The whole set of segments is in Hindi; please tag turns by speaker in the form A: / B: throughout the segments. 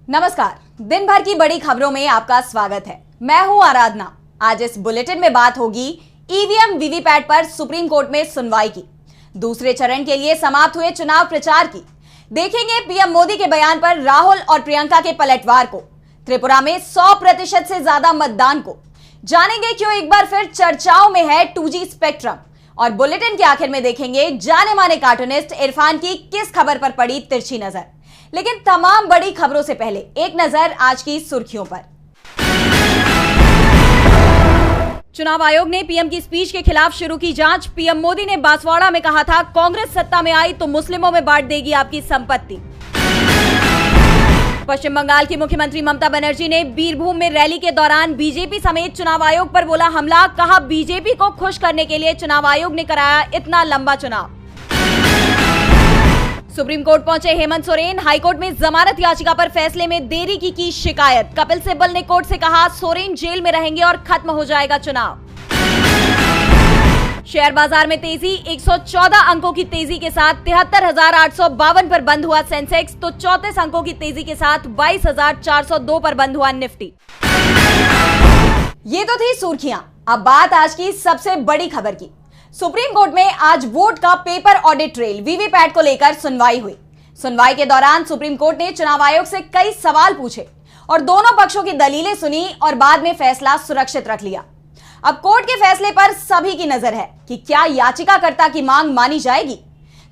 A: नमस्कार। दिन भर की बड़ी खबरों में आपका स्वागत है। मैं हूं आराधना। आज इस बुलेटिन में बात होगी ईवीएम वीवीपैट पर सुप्रीम कोर्ट में सुनवाई की, दूसरे चरण के लिए समाप्त हुए चुनाव प्रचार की, देखेंगे पीएम मोदी के बयान पर राहुल और प्रियंका के पलटवार को, त्रिपुरा में 100% से ज्यादा मतदान को, जानेंगे क्यों एक बार फिर चर्चाओं में है 2G स्पेक्ट्रम, और बुलेटिन के आखिर में देखेंगे जाने माने कार्टूनिस्ट इरफान की किस खबर पर पड़ी तिरछी नजर। लेकिन तमाम बड़ी खबरों से पहले एक नजर आज की सुर्खियों पर। चुनाव आयोग ने पीएम की स्पीच के खिलाफ शुरू की जांच। पीएम मोदी ने बांसवाड़ा में कहा था, कांग्रेस सत्ता में आई तो मुस्लिमों में बांट देगी आपकी संपत्ति। पश्चिम बंगाल की मुख्यमंत्री ममता बनर्जी ने बीरभूम में रैली के दौरान बीजेपी समेत चुनाव आयोग पर बोला हमला। कहा, बीजेपी को खुश करने के लिए चुनाव आयोग ने कराया इतना लंबा चुनाव। सुप्रीम कोर्ट पहुंचे हेमंत सोरेन। हाईकोर्ट में जमानत याचिका पर फैसले में देरी की शिकायत। कपिल सिब्बल ने कोर्ट से कहा, सोरेन जेल में रहेंगे और खत्म हो जाएगा चुनाव। शेयर बाजार में तेजी, 114 अंकों की तेजी के साथ 73,852 पर बंद हुआ सेंसेक्स, तो 34 अंकों की तेजी के साथ 22,402 पर बंद हुआ निफ्टी। ये तो थी सुर्खियां। अब बात आज की सबसे बड़ी खबर की। सुप्रीम कोर्ट में आज वोट का पेपर ऑडिट ट्रेल वीवीपैट को लेकर सुनवाई हुई। सुनवाई के दौरान सुप्रीम कोर्ट ने चुनाव आयोग से कई सवाल पूछे और दोनों पक्षों की दलीलें सुनी और बाद में फैसला सुरक्षित रख लिया। अब कोर्ट के फैसले पर सभी की नजर है कि क्या याचिकाकर्ता की मांग मानी जाएगी।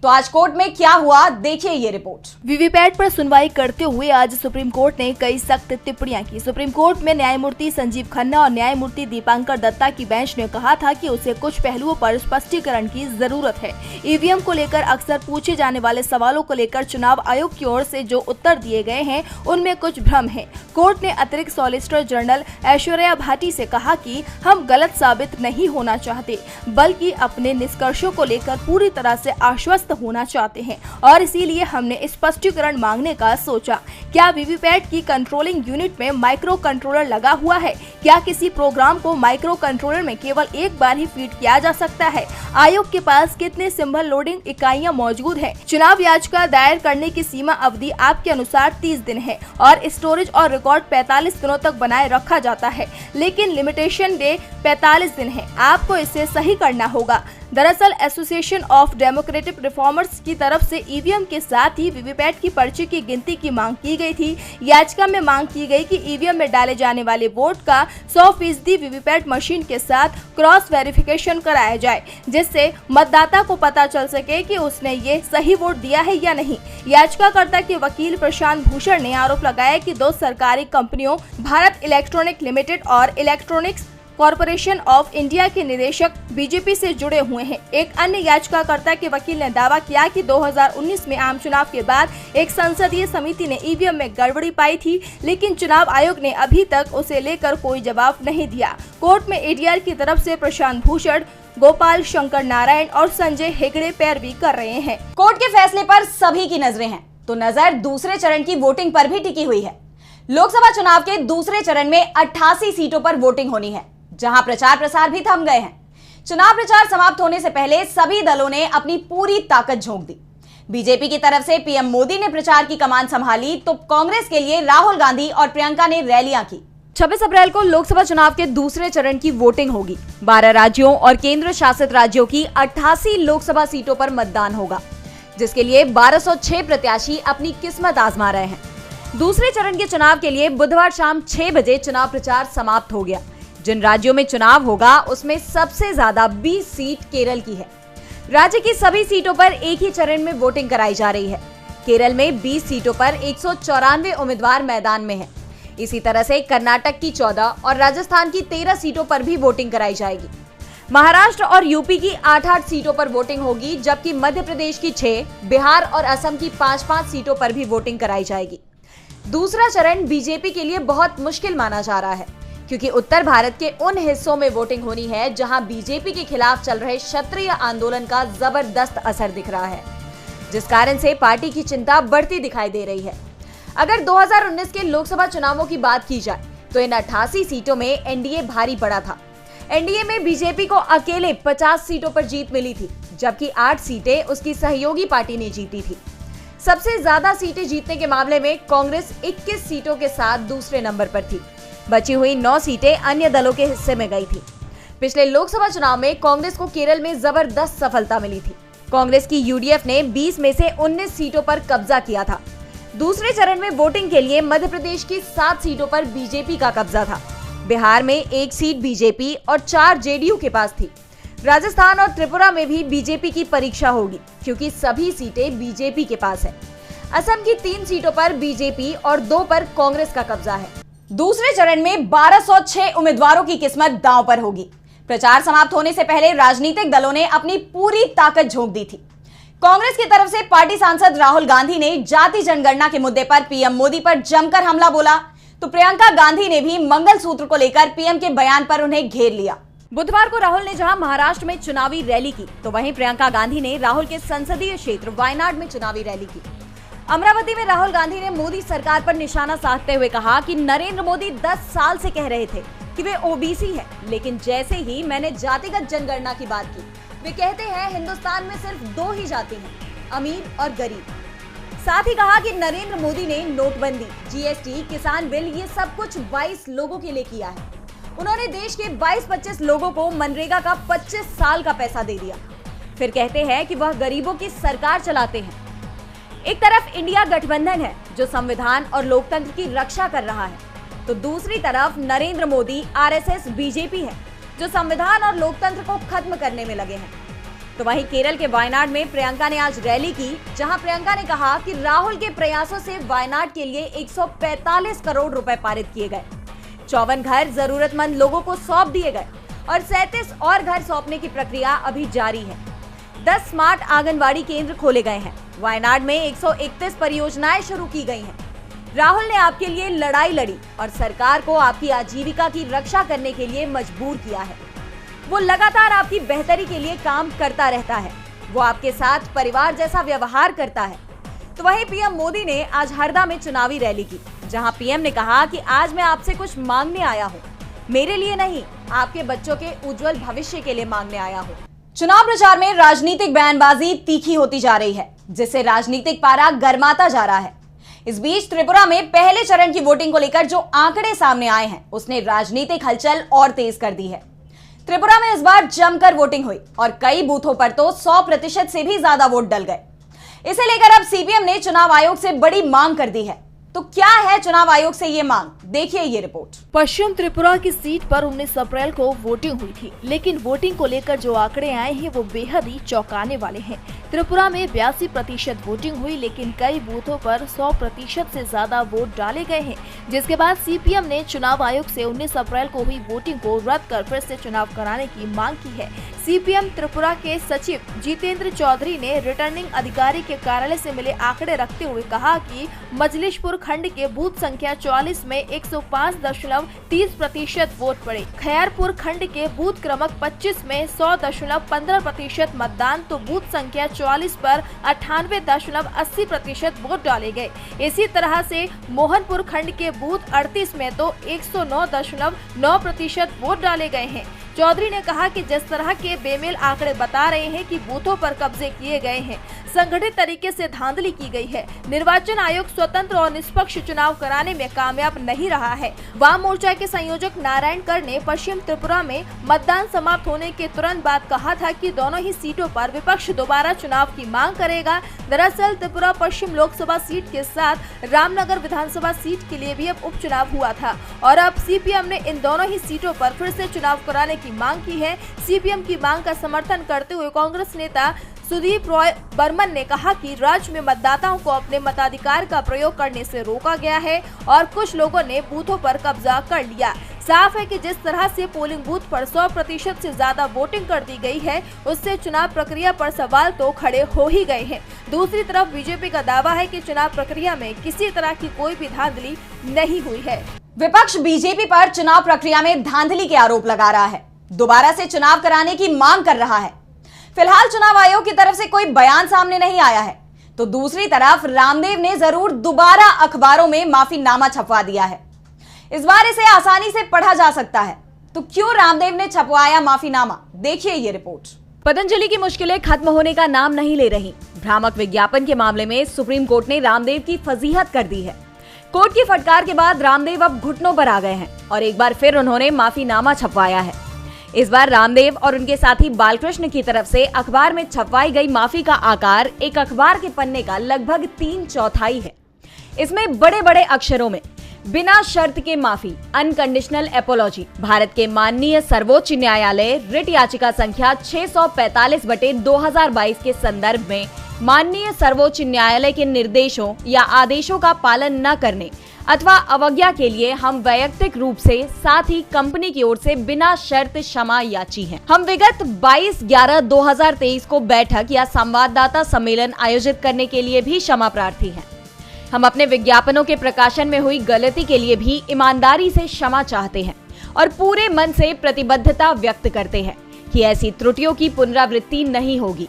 A: तो आज कोर्ट में क्या हुआ, देखिए ये रिपोर्ट।
B: वीवीपैट पर सुनवाई करते हुए आज सुप्रीम कोर्ट ने कई सख्त टिप्पणियां की। सुप्रीम कोर्ट में न्यायमूर्ति संजीव खन्ना और न्यायमूर्ति दीपांकर दत्ता की बेंच ने कहा था कि उसे कुछ पहलुओं पर स्पष्टीकरण की जरूरत है। ईवीएम को लेकर अक्सर पूछे जाने वाले सवालों को लेकर चुनाव आयोग की ओर से जो उत्तर दिए गए हैं उनमें कुछ भ्रम है। कोर्ट ने अतिरिक्त सॉलिसिटर जनरल ऐश्वर्या भाटी से कहा कि हम गलत साबित नहीं होना चाहते, बल्कि अपने निष्कर्षों को लेकर पूरी तरह से आश्वस्त होना चाहते हैं और इसीलिए हमने स्पष्टीकरण मांगने का सोचा। क्या वीवीपैट की कंट्रोलिंग यूनिट में माइक्रो कंट्रोलर लगा हुआ है? क्या किसी प्रोग्राम को माइक्रो कंट्रोलर में केवल एक बार ही फीड किया जा सकता है? आयोग के पास कितने सिंबल लोडिंग इकाइयां मौजूद हैं? चुनाव याचिका दायर करने की सीमा अवधि आपके अनुसार 30 दिन है और स्टोरेज और रिकॉर्ड 45 दिनों तक बनाए रखा जाता है, लेकिन लिमिटेशन डे 45 दिन है। आपको इसे सही करना होगा। दरअसल एसोसिएशन ऑफ डेमोक्रेटिक रिफॉर्मर्स की तरफ से ईवीएम के साथ ही वीवीपैट की पर्ची की गिनती की मांग की गई थी। याचिका में मांग की गई कि ईवीएम में डाले जाने वाले वोट का 100% वीवीपैट मशीन के साथ क्रॉस वेरिफिकेशन कराया जाए, जिससे मतदाता को पता चल सके कि उसने ये सही वोट दिया है या नहीं। याचिकाकर्ता के वकील प्रशांत भूषण ने आरोप लगाया कि दो सरकारी कंपनियों भारत इलेक्ट्रॉनिक लिमिटेड और इलेक्ट्रॉनिक्स कॉर्पोरेशन ऑफ इंडिया के निदेशक बीजेपी से जुड़े हुए हैं। एक अन्य याचिकाकर्ता के वकील ने दावा किया कि 2019 में आम चुनाव के बाद एक संसदीय समिति ने ईवीएम में गड़बड़ी पाई थी, लेकिन चुनाव आयोग ने अभी तक उसे लेकर कोई जवाब नहीं दिया। कोर्ट में एडीआर की तरफ से प्रशांत भूषण, गोपाल शंकर नारायण और संजय हेगड़े पैरवी कर रहे हैं।
A: कोर्ट के फैसले पर सभी की नजरें हैं, तो नजर दूसरे चरण की वोटिंग पर भी टिकी हुई है। लोकसभा चुनाव के दूसरे चरण में 88 सीटों पर वोटिंग होनी है, जहां प्रचार प्रसार भी थम गए हैं। चुनाव प्रचार समाप्त होने से पहले सभी दलों ने अपनी पूरी ताकत झोंक दी। बीजेपी की तरफ से पीएम मोदी ने प्रचार की कमान संभाली, तो कांग्रेस के लिए राहुल गांधी और प्रियंका ने रैलियां की। 26 अप्रैल को लोकसभा चुनाव के दूसरे चरण की वोटिंग होगी। 12 राज्यों और केंद्र शासित राज्यों की 88 लोकसभा सीटों पर मतदान होगा, जिसके लिए 1206 प्रत्याशी अपनी किस्मत आजमा रहे हैं। दूसरे चरण के चुनाव के लिए बुधवार शाम 6 बजे चुनाव प्रचार समाप्त हो गया। जिन राज्यों में चुनाव होगा उसमें सबसे ज्यादा 20 सीट केरल की है। राज्य की सभी सीटों पर एक ही चरण में वोटिंग कराई जा रही है। केरल में 20 सीटों पर 194 उम्मीदवार मैदान में हैं। इसी तरह से कर्नाटक की 14 और राजस्थान की 13 सीटों पर भी वोटिंग कराई जाएगी। महाराष्ट्र और यूपी की 8-8 सीटों पर वोटिंग होगी, जबकि मध्य प्रदेश की 6, बिहार और असम की 5-5 सीटों पर भी वोटिंग कराई जाएगी। दूसरा चरण बीजेपी के लिए बहुत मुश्किल माना जा रहा है, क्योंकि उत्तर भारत के उन हिस्सों में वोटिंग होनी है जहां बीजेपी के खिलाफ चल रहे क्षत्रिय आंदोलन का जबरदस्त असर दिख रहा है, जिस कारण से पार्टी की चिंता बढ़ती दिखाई दे रही है। अगर 2019 के लोकसभा चुनावों की बात की जाए तो इन 88 सीटों में एनडीए भारी पड़ा था। एनडीए में बीजेपी को अकेले 50 सीटों पर जीत मिली थी, जबकि 8 सीटें उसकी सहयोगी पार्टी ने जीती थी। सबसे ज्यादा सीटें जीतने के मामले में कांग्रेस 21 सीटों के साथ दूसरे नंबर पर थी। बची हुई 9 सीटें अन्य दलों के हिस्से में गई थी। पिछले लोकसभा चुनाव में कांग्रेस को केरल में जबरदस्त सफलता मिली थी। कांग्रेस की यूडीएफ ने 20 में से 19 सीटों पर कब्जा किया था। दूसरे चरण में वोटिंग के लिए मध्य प्रदेश की 7 सीटों पर बीजेपी का कब्जा था। बिहार में 1 सीट बीजेपी और 4 जेडीयू के पास थी। राजस्थान और त्रिपुरा में भी बीजेपी की परीक्षा होगी, क्योंकि सभी सीटें बीजेपी के पास है। असम की 3 सीटों पर बीजेपी और 2 पर कांग्रेस का कब्जा है। दूसरे चरण में 1206 उम्मीदवारों की किस्मत दांव पर होगी। प्रचार समाप्त होने से पहले राजनीतिक दलों ने अपनी पूरी ताकत झोंक दी थी। कांग्रेस की तरफ से पार्टी सांसद राहुल गांधी ने जाति जनगणना के मुद्दे पर पीएम मोदी पर जमकर हमला बोला, तो प्रियंका गांधी ने भी मंगलसूत्र को लेकर पीएम के बयान पर उन्हें घेर लिया। बुधवार को राहुल ने जहां महाराष्ट्र में चुनावी रैली की, तो वहीं प्रियंका गांधी ने राहुल के संसदीय क्षेत्र वायनाड में चुनावी रैली की। अमरावती में राहुल गांधी ने मोदी सरकार पर निशाना साधते हुए कहा कि नरेंद्र मोदी 10 साल से कह रहे थे कि वे ओबीसी है, लेकिन जैसे ही मैंने जातिगत जनगणना की बात की, वे कहते हैं हिंदुस्तान में सिर्फ 2 ही जाति हैं, अमीर और गरीब। साथ ही कहा कि नरेंद्र मोदी ने नोटबंदी, जीएसटी, किसान बिल, ये सब कुछ 22 लोगों के लिए किया है। उन्होंने देश के 22-25 लोगों को मनरेगा का 25 साल का पैसा दे दिया। फिर कहते हैं कि वह गरीबों की सरकार चलाते हैं। एक तरफ इंडिया गठबंधन है जो संविधान और लोकतंत्र की रक्षा कर रहा है, तो दूसरी तरफ नरेंद्र मोदी, आरएसएस, बीजेपी है जो संविधान और लोकतंत्र को खत्म करने में लगे हैं। तो वहीं केरल के वायनाड में प्रियंका ने आज रैली की, जहां प्रियंका ने कहा कि राहुल के प्रयासों से वायनाड के लिए 145 करोड़ रुपए पारित किए गए। 54 घर जरूरतमंद लोगों को सौंप दिए गए और 37 और घर सौंपने की प्रक्रिया अभी जारी है। 10 स्मार्ट आंगनवाड़ी केंद्र खोले गए हैं। वायनाड में 131 परियोजनाएं शुरू की गई हैं। राहुल ने आपके लिए लड़ाई लड़ी और सरकार को आपकी आजीविका की रक्षा करने के लिए मजबूर किया है। वो लगातार आपकी बेहतरी के लिए काम करता रहता है। वो आपके साथ परिवार जैसा व्यवहार करता है। तो वहीं पीएम मोदी ने आज हरदा में चुनावी रैली की, जहां पीएम ने कहा कि आज मैं आपसे कुछ मांगने आया हूं, मेरे लिए नहीं, आपके बच्चों के उज्जवल भविष्य के लिए मांगने आया हूं। चुनाव प्रचार में राजनीतिक बयानबाजी तीखी होती जा रही है, जिससे राजनीतिक पारा गर्माता जा रहा है। इस बीच त्रिपुरा में पहले चरण की वोटिंग को लेकर जो आंकड़े सामने आए हैं, उसने राजनीतिक हलचल और तेज कर दी है। त्रिपुरा में इस बार जमकर वोटिंग हुई और कई बूथों पर तो 100% से भी ज्यादा वोट डल गए। इसे लेकर अब सीपीएम ने चुनाव आयोग से बड़ी मांग कर दी है। तो क्या है चुनाव आयोग से ये मांग, देखिए ये रिपोर्ट।
B: पश्चिम त्रिपुरा की सीट पर 19 अप्रैल को वोटिंग हुई थी, लेकिन वोटिंग को लेकर जो आंकड़े आए हैं वो बेहद ही चौंकाने वाले हैं। त्रिपुरा में 82% वोटिंग हुई, लेकिन कई बूथों पर 100% से ज्यादा वोट डाले गए हैं, जिसके बाद सीपीएम ने चुनाव आयोग से 19 अप्रैल को हुई वोटिंग को रद्द कर फिर से चुनाव कराने की मांग की है। सीपीएम त्रिपुरा के सचिव जितेंद्र चौधरी ने रिटर्निंग अधिकारी के कार्यालय से मिले आंकड़े रखते हुए कहा कि मजलिशपुर खंड के बूथ संख्या 44 में 105.30% वोट पड़े। खैरपुर खंड के बूथ क्रमांक 25 में 100.15% मतदान, तो बूथ संख्या 44 पर 98.80% वोट डाले गए। इसी तरह से मोहनपुर खंड के बूथ 38 में तो 109.9% वोट डाले गए हैं। चौधरी ने कहा कि जिस तरह के बेमेल आंकड़े बता रहे हैं कि बूथों पर कब्जे किए गए हैं, संगठित तरीके से धांधली की गई है। निर्वाचन आयोग स्वतंत्र और निष्पक्ष चुनाव कराने में कामयाब नहीं रहा है। वाम मोर्चा के संयोजक नारायण कर ने पश्चिम त्रिपुरा में मतदान समाप्त होने के तुरंत बाद कहा था कि दोनों ही सीटों पर विपक्ष दोबारा चुनाव की मांग करेगा। दरअसल त्रिपुरा पश्चिम लोकसभा सीट के साथ रामनगर विधानसभा सीट के लिए भी अब उपचुनाव हुआ था और अब सीपीएम ने इन दोनों ही सीटों पर फिर से चुनाव कराने की मांग की है। सीपीएम की मांग का समर्थन करते हुए कांग्रेस नेता सुदीप रॉय बर्मन ने कहा कि राज्य में मतदाताओं को अपने मताधिकार का प्रयोग करने से रोका गया है और कुछ लोगों ने बूथों पर कब्जा कर लिया। साफ है कि जिस तरह से पोलिंग बूथ पर 100% से ज्यादा वोटिंग कर दी गई है, उससे चुनाव प्रक्रिया पर सवाल तो खड़े हो ही गए हैं। दूसरी तरफ बीजेपी का दावा है कि चुनाव प्रक्रिया में किसी तरह की कोई भी धांधली नहीं हुई है।
A: विपक्ष बीजेपी पर चुनाव प्रक्रिया में धांधली के आरोप लगा रहा है, दोबारा से चुनाव कराने की मांग कर रहा है। फिलहाल चुनाव आयोग की तरफ से कोई बयान सामने नहीं आया है, तो दूसरी तरफ रामदेव ने जरूर दोबारा अखबारों में माफीनामा छपवा दिया है। इस बार इसे आसानी से पढ़ा जा सकता है। तो क्यों रामदेव ने छपवाया माफीनामा, देखिए ये रिपोर्ट। पतंजलि की मुश्किलें खत्म होने का नाम नहीं ले रही। भ्रामक विज्ञापन के मामले में सुप्रीम कोर्ट ने रामदेव की फजीहत कर दी है। कोर्ट की फटकार के बाद रामदेव अब घुटनों पर आ गए हैं और एक बार फिर उन्होंने माफीनामा छपवाया है। इस बार रामदेव और उनके साथी बालकृष्ण की तरफ से अखबार में छपवाई गई माफी का आकार एक अखबार के पन्ने का लगभग 3/4 है। इसमें बड़े बड़े अक्षरों में बिना शर्त के माफी, अनकंडीशनल एपोलॉजी, भारत के माननीय सर्वोच्च न्यायालय रिट याचिका संख्या 645/2022 के संदर्भ में माननीय सर्वोच्च न्यायालय के निर्देशों या आदेशों का पालन न करने अथवा अवज्ञा के लिए हम वैयक्तिक रूप से साथ ही कंपनी की ओर से बिना शर्त क्षमा याची हैं। हम विगत 22/11/2023 को बैठक या संवाददाता सम्मेलन आयोजित करने के लिए भी क्षमा प्रार्थी हैं। हम अपने विज्ञापनों के प्रकाशन में हुई गलती के लिए भी ईमानदारी से क्षमा चाहते हैं और पूरे मन से प्रतिबद्धता व्यक्त करते हैं कि ऐसी त्रुटियों की पुनरावृत्ति नहीं होगी।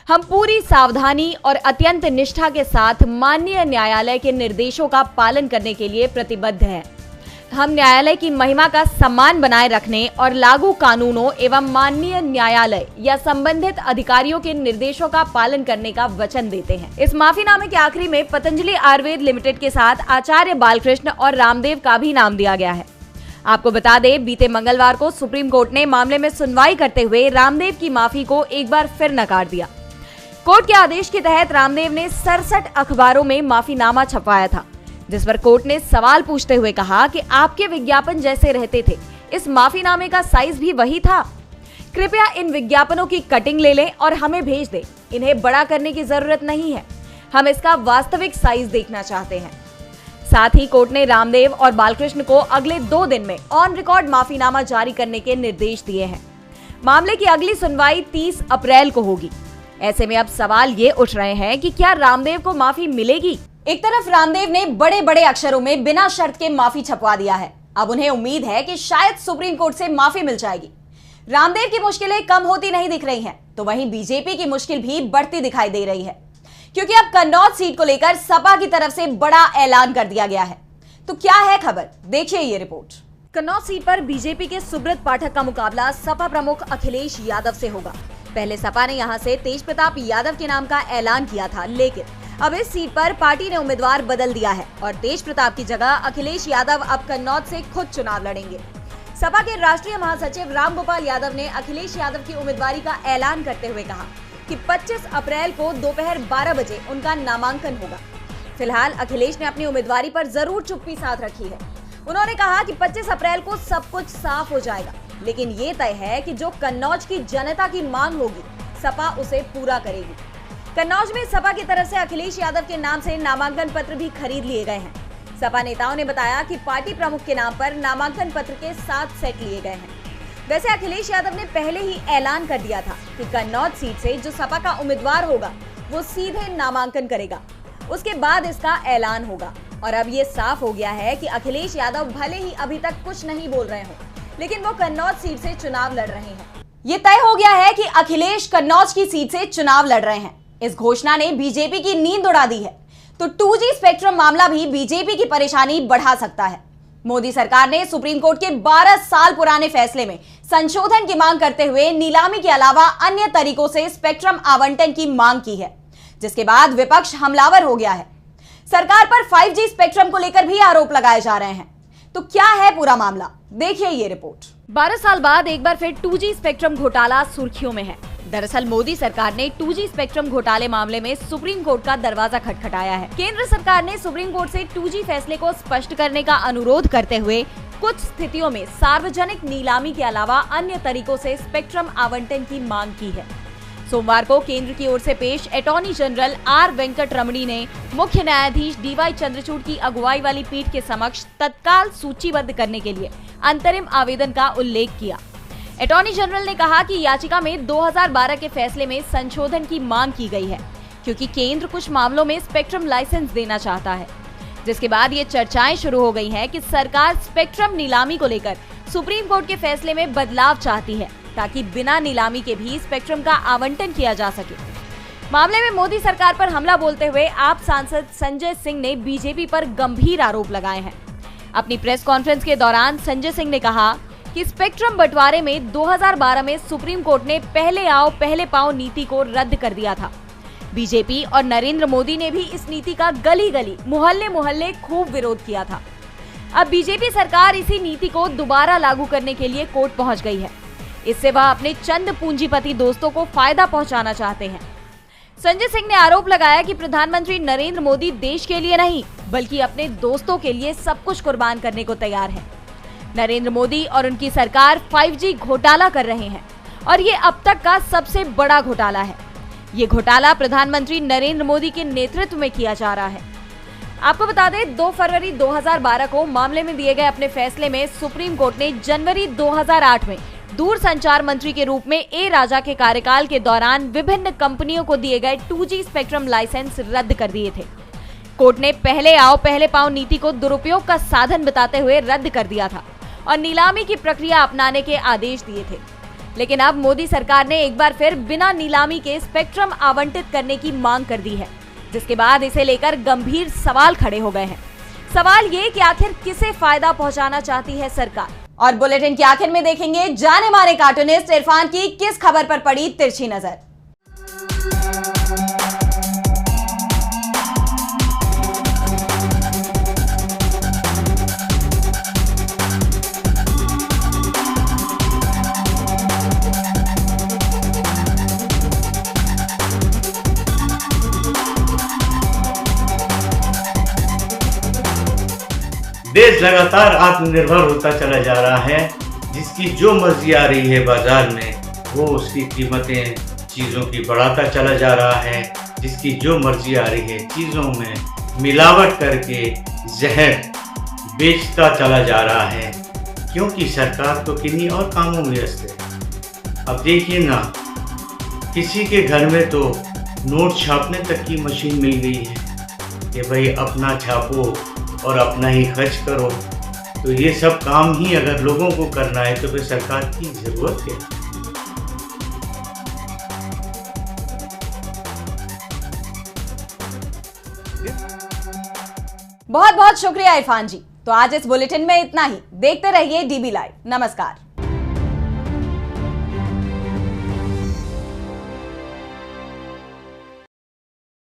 A: हम पूरी सावधानी और अत्यंत निष्ठा के साथ माननीय न्यायालय के निर्देशों का पालन करने के लिए प्रतिबद्ध हैं। हम न्यायालय की महिमा का सम्मान बनाए रखने और लागू कानूनों एवं माननीय न्यायालय या संबंधित अधिकारियों के निर्देशों का पालन करने का वचन देते हैं। इस माफीनामे के आखिरी में पतंजलि आयुर्वेद लिमिटेड के साथ आचार्य बालकृष्ण और रामदेव का भी नाम दिया गया है। आपको बता दें, बीते मंगलवार को सुप्रीम कोर्ट ने मामले में सुनवाई करते हुए रामदेव की माफी को एक बार फिर नकार दिया। कोर्ट के आदेश के तहत रामदेव ने 67 अखबारों में माफीनामा छपवाया था, जिस पर कोर्ट ने सवाल पूछते हुए कहा कि आपके विज्ञापन जैसे रहते थे, इस माफीनामे का साइज भी वही था। कृपया इन विज्ञापनों की कटिंग ले लें और हमें भेज दें। इन्हें बड़ा करने की जरूरत नहीं है, हम इसका वास्तविक साइज देखना चाहते हैं। साथ ही कोर्ट ने रामदेव और बालकृष्ण को अगले 2 दिन में ऑन रिकॉर्ड माफीनामा जारी करने के निर्देश दिए हैं। मामले की अगली सुनवाई 30 अप्रैल को होगी। ऐसे में अब सवाल ये उठ रहे हैं कि क्या रामदेव को माफी मिलेगी? एक तरफ रामदेव ने बड़े बड़े अक्षरों में बिना शर्त के माफी छपवा दिया है। अब उन्हें उम्मीद है कि शायद सुप्रीम कोर्ट से माफी मिल जाएगी। रामदेव की मुश्किलें कम होती नहीं दिख रही हैं, तो वहीं बीजेपी की मुश्किल भी बढ़ती दिखाई दे रही है, क्योंकि अब कन्नौज सीट को लेकर सपा की तरफ से बड़ा ऐलान कर दिया गया है। तो क्या है खबर, देखिए ये रिपोर्ट। कन्नौज सीट पर बीजेपी के सुब्रत पाठक का मुकाबला सपा प्रमुख अखिलेश यादव से होगा। पहले सपा ने यहां से तेज प्रताप यादव के नाम का ऐलान किया था, लेकिन अब इस सीट पर पार्टी ने उम्मीदवार बदल दिया है और तेज प्रताप की जगह अखिलेश यादव अब कन्नौज से खुद चुनाव लड़ेंगे। सपा के राष्ट्रीय महासचिव रामगोपाल यादव ने अखिलेश यादव की उम्मीदवारी का ऐलान करते हुए कहा कि 25 अप्रैल को दोपहर 12 बजे उनका नामांकन होगा। फिलहाल अखिलेश ने अपनी उम्मीदवारी पर जरूर चुप्पी साध रखी है। उन्होंने कहा कि 25 अप्रैल को सब कुछ साफ हो जाएगा, लेकिन ये तय है कि जो कन्नौज की जनता की मांग होगी, सपा उसे पूरा करेगी। कन्नौज में सपा की तरफ से अखिलेश यादव के नाम से नामांकन पत्र भी खरीद लिए गए हैं। सपा नेताओं ने बताया कि पार्टी प्रमुख के नाम पर नामांकन पत्र के 7 सेट लिए गए हैं। वैसे अखिलेश यादव ने पहले ही ऐलान कर दिया था कि कन्नौज सीट से जो सपा का उम्मीदवार होगा वो सीधे नामांकन करेगा, उसके बाद इसका ऐलान होगा। और अब ये साफ हो गया है कि अखिलेश यादव भले ही अभी तक कुछ नहीं बोल रहे हों, लेकिन वो कन्नौज सीट से चुनाव लड़ रहे हैं। ये तय हो गया है कि अखिलेश कन्नौज की सीट से चुनाव लड़ रहे हैं। इस घोषणा ने बीजेपी की नींद उड़ा दी है। तो 2G स्पेक्ट्रम मामला भी बीजेपी की परेशानी बढ़ा सकता है। मोदी सरकार ने सुप्रीम कोर्ट के 12 साल पुराने फैसले में संशोधन की मांग करते हुए नीलामी के अलावा अन्य तरीकों से स्पेक्ट्रम आवंटन की मांग की है, जिसके बाद विपक्ष हमलावर हो गया है। सरकार पर 5G स्पेक्ट्रम को लेकर भी आरोप लगाए जा रहे हैं। तो क्या है पूरा मामला, देखिए ये रिपोर्ट। 12 साल बाद एक बार फिर 2G स्पेक्ट्रम घोटाला सुर्खियों में है। दरअसल मोदी सरकार ने 2G स्पेक्ट्रम घोटाले मामले में सुप्रीम कोर्ट का दरवाजा खटखटाया है। केंद्र सरकार ने सुप्रीम कोर्ट से 2G फैसले को स्पष्ट करने का अनुरोध करते हुए कुछ स्थितियों में सार्वजनिक नीलामी के अलावा अन्य तरीकों से स्पेक्ट्रम आवंटन की मांग की है। सोमवार को केंद्र की ओर से पेश अटॉर्नी जनरल आर वेंकटरमणी ने मुख्य न्यायाधीश DY चंद्रचूड़ की अगुवाई वाली पीठ के समक्ष तत्काल सूचीबद्ध करने के लिए अंतरिम आवेदन का उल्लेख किया। अटॉर्नी जनरल ने कहा कि याचिका में 2012 के फैसले में संशोधन की मांग की गई है, क्योंकि केंद्र कुछ मामलों में स्पेक्ट्रम लाइसेंस देना चाहता है। जिसके बाद ये चर्चाएं शुरू हो गई हैं कि सरकार स्पेक्ट्रम नीलामी को लेकर सुप्रीम कोर्ट के फैसले में बदलाव चाहती है, ताकि बिना नीलामी के भी स्पेक्ट्रम का आवंटन किया जा सके। मामले में मोदी सरकार पर हमला बोलते हुए आप सांसद संजय सिंह ने बीजेपी पर गंभीर आरोप लगाए हैं। अपनी प्रेस कॉन्फ्रेंस के दौरान संजय सिंह ने कहा कि स्पेक्ट्रम बंटवारे में 2012 में सुप्रीम कोर्ट ने पहले आओ पहले पाओ नीति को रद्द कर दिया था। बीजेपी और नरेंद्र मोदी ने भी इस नीति का गली गली मोहल्ले मोहल्ले खूब विरोध किया था। अब बीजेपी सरकार इसी नीति को दोबारा लागू करने के लिए कोर्ट पहुंच गई है। इससे वह अपने चंद पूंजीपति दोस्तों को फायदा पहुंचाना चाहते हैं। संजय सिंह ने आरोप लगाया कि प्रधानमंत्री नरेंद्र मोदी देश के लिए नहीं बल्कि अपने दोस्तों के लिए सब कुछ कुर्बान करने को तैयार है। नरेंद्र मोदी और उनकी सरकार 5G घोटाला कर रहे हैं और ये अब तक का सबसे बड़ा घोटाला है। ये घोटाला प्रधानमंत्री नरेंद्र मोदी के नेतृत्व में किया जा रहा है। आपको बता दें 2 फरवरी 2012 को मामले में दिए गए अपने फैसले में सुप्रीम कोर्ट ने जनवरी 2008 में दूरसंचार मंत्री के रूप में ए राजा के कार्यकाल के दौरान विभिन्न कंपनियों को दिए गए 2G स्पेक्ट्रम लाइसेंस रद्द कर दिए थे। कोर्ट ने पहले आओ पहले पाओ नीति को दुरुपयोग का साधन बताते हुए रद्द कर दिया था और नीलामी की प्रक्रिया अपनाने के आदेश दिए थे। लेकिन अब मोदी सरकार ने एक बार फिर बिना नीलामी के स्पेक्ट्रम आवंटित करने की मांग कर दी है, जिसके बाद इसे लेकर गंभीर सवाल खड़े हो गए हैं। सवाल ये कि आखिर किसे फायदा पहुंचाना चाहती है सरकार। और बुलेटिन के आखिर में देखेंगे जाने माने कार्टूनिस्ट इरफान की किस खबर पर पड़ी तिरछी नजर।
C: देश लगातार आत्मनिर्भर होता चला जा रहा है। जिसकी जो मर्जी आ रही है बाजार में वो उसकी कीमतें चीज़ों की बढ़ाता चला जा रहा है। जिसकी जो मर्जी आ रही है चीज़ों में मिलावट करके जहर बेचता चला जा रहा है, क्योंकि सरकार तो किन्हीं और कामों में व्यस्त है। अब देखिए ना, किसी के घर में तो नोट छापने तक की मशीन मिल गई है कि भाई अपना छापो और अपना ही खर्च करो। तो ये सब काम ही अगर लोगों को करना है तो फिर सरकार की जरूरत है।
A: बहुत बहुत शुक्रिया इरफान जी। तो आज इस बुलेटिन में इतना ही। देखते रहिए DB लाइव। नमस्कार।